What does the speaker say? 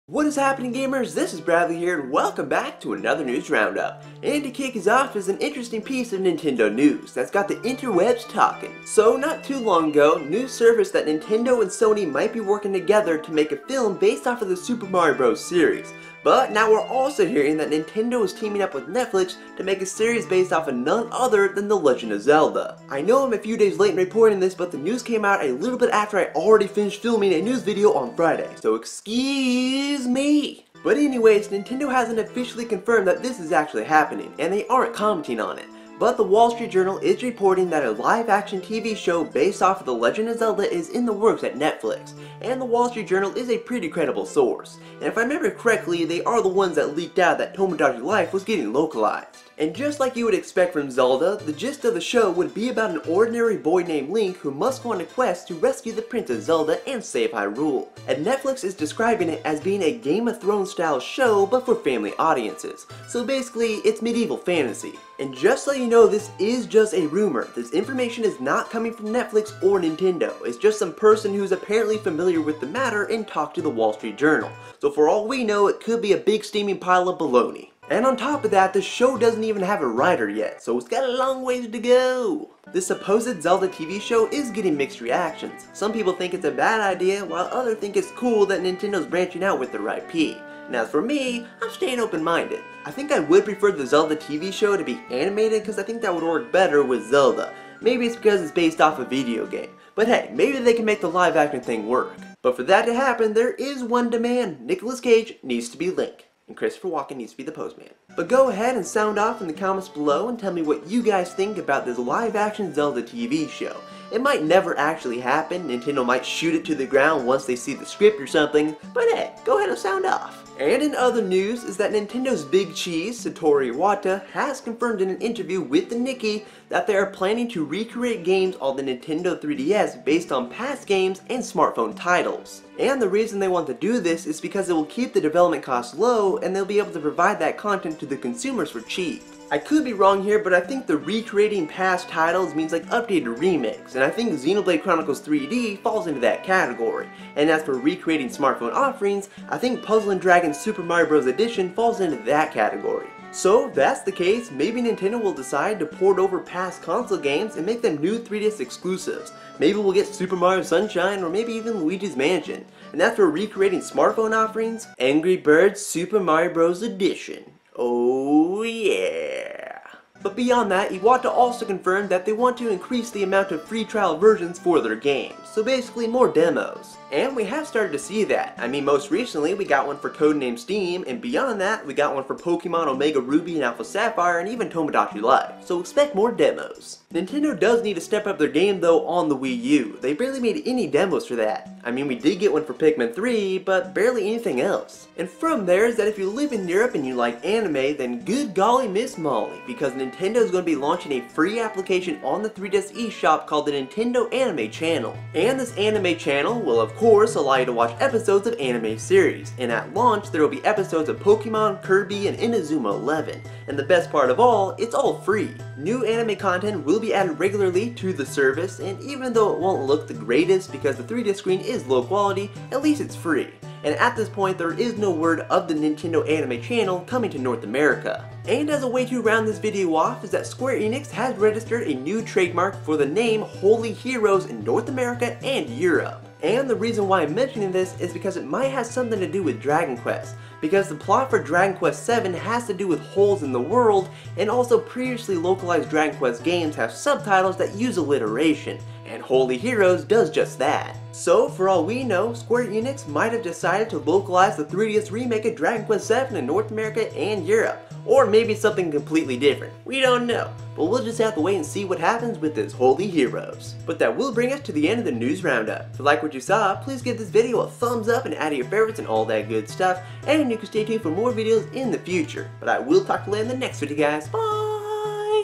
What is happening, gamers? This is Bradley here and welcome back to another news roundup. And to kick us off is an interesting piece of Nintendo news that's got the interwebs talking. So not too long ago, news surfaced that Nintendo and Sony might be working together to make a film based off of the Super Mario Bros. Series. But now we're also hearing that Nintendo is teaming up with Netflix to make a series based off of none other than The Legend of Zelda. I know I'm a few days late in reporting this, but the news came out a little bit after I already finished filming a news video on Friday, so excuse me. But anyways, Nintendo hasn't officially confirmed that this is actually happening, and they aren't commenting on it. But the Wall Street Journal is reporting that a live-action TV show based off of The Legend of Zelda is in the works at Netflix, and the Wall Street Journal is a pretty credible source. And if I remember correctly, they are the ones that leaked out that Tomodachi Life was getting localized. And just like you would expect from Zelda, the gist of the show would be about an ordinary boy named Link who must go on a quest to rescue the Princess Zelda and save Hyrule. And Netflix is describing it as being a Game of Thrones style show but for family audiences. So basically, it's medieval fantasy. And just so you know, this is just a rumor. This information is not coming from Netflix or Nintendo. It's just some person who's apparently familiar with the matter and talked to the Wall Street Journal. So for all we know, it could be a big steaming pile of baloney. And on top of that, the show doesn't even have a writer yet, so it's got a long ways to go. The supposed Zelda TV show is getting mixed reactions. Some people think it's a bad idea, while others think it's cool that Nintendo's branching out with their IP. And as for me, I'm staying open-minded. I think I would prefer the Zelda TV show to be animated because I think that would work better with Zelda. Maybe it's because it's based off a video game. But hey, maybe they can make the live-action thing work. But for that to happen, there is one demand. Nicolas Cage needs to be Link. And Christopher Walken needs to be the postman. But go ahead and sound off in the comments below and tell me what you guys think about this live-action Zelda TV show. It might never actually happen, Nintendo might shoot it to the ground once they see the script or something, but hey, go ahead and sound off. And in other news is that Nintendo's big cheese, Satoru Iwata, has confirmed in an interview with the Nikkei that they are planning to recreate games on the Nintendo 3DS based on past games and smartphone titles. And the reason they want to do this is because it will keep the development costs low and they'll be able to provide that content to the consumers for cheap. I could be wrong here, but I think the recreating past titles means like updated remakes, and I think Xenoblade Chronicles 3D falls into that category. And as for recreating smartphone offerings, I think Puzzle & Dragons Super Mario Bros. Edition falls into that category. So if that's the case, maybe Nintendo will decide to port over past console games and make them new 3DS exclusives. Maybe we'll get Super Mario Sunshine or maybe even Luigi's Mansion. And as for recreating smartphone offerings, Angry Birds Super Mario Bros. Edition. Oh yeah! But beyond that, Iwata also confirmed that they want to increase the amount of free trial versions for their games, so basically more demos. And we have started to see that. I mean, most recently we got one for Codename Steam, and beyond that we got one for Pokemon Omega Ruby and Alpha Sapphire and even Tomodachi Life, so expect more demos. Nintendo does need to step up their game though on the Wii U. They barely made any demos for that. I mean, we did get one for Pikmin 3, but barely anything else. And from there is that if you live in Europe and you like anime, then good golly Miss Molly, because Nintendo is going to be launching a free application on the 3DS eShop called the Nintendo Anime Channel. And this anime channel will of course allow you to watch episodes of anime series, and at launch there will be episodes of Pokemon, Kirby, and Inazuma 11. And the best part of all, it's all free. New anime content will be added regularly to the service, and even though it won't look the greatest because the 3D screen is low quality, at least it's free. And at this point there is no word of the Nintendo Anime Channel coming to North America. And as a way to round this video off is that Square Enix has registered a new trademark for the name Holy Heroes in North America and Europe. And the reason why I'm mentioning this is because it might have something to do with Dragon Quest, because the plot for Dragon Quest VII has to do with holes in the world, and also previously localized Dragon Quest games have subtitles that use alliteration, and Holy Heroes does just that. So for all we know, Square Enix might have decided to localize the 3DS remake of Dragon Quest VII in North America and Europe, or maybe something completely different. We don't know, but we'll just have to wait and see what happens with this Holy Heroes. But that will bring us to the end of the news roundup. If you like what you saw, please give this video a thumbs up and add your favorites and all that good stuff, and you can stay tuned for more videos in the future. But I will talk to you in the next video, guys. Bye!